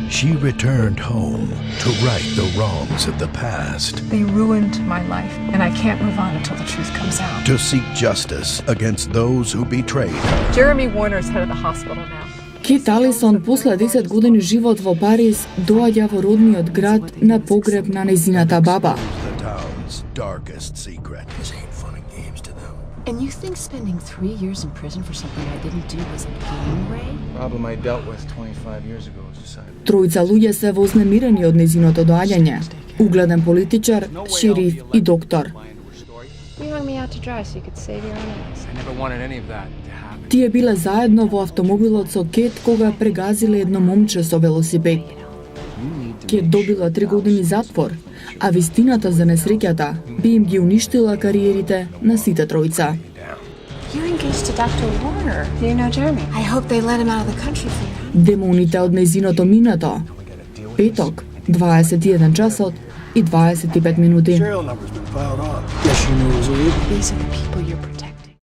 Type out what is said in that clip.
She returned home to right the wrongs of the past. They ruined my life, and I can't move on until the truth comes out. To seek justice against those who betrayed her. Jeremy Warner's head of the hospital now. Kit Allison после 10 години живот во Париз доаѓа во родниот град на погреб на нејзината баба. The town's darkest secret. This ain't fun and games to them. And you think spending 3 years in prison for something I didn't do was a game, Ray? Problem I dealt with 25 years ago was decided. Тројца луѓе се вознемирени од нејзиното доаѓање. Угледен политичар, шериф и доктор. You hung me out to dry so you could save your own ass. I never wanted any of that to happen. Тие биле заедно во автомобилот со Кет кога прегазиле едно момче со велосипед. Кет добила 3 години затвор, а вистината за несреќата би им ги уништила кариерите на сите тројца. You're engaged to Dr. Warner. Do you know Jeremy? I hope they let him out of the country for you. Демоните од нејзиното минато. Петок, 21 часот и 25 минути. Serial number's been filed on. Guess you knew it was illegal. These are the people you're protecting.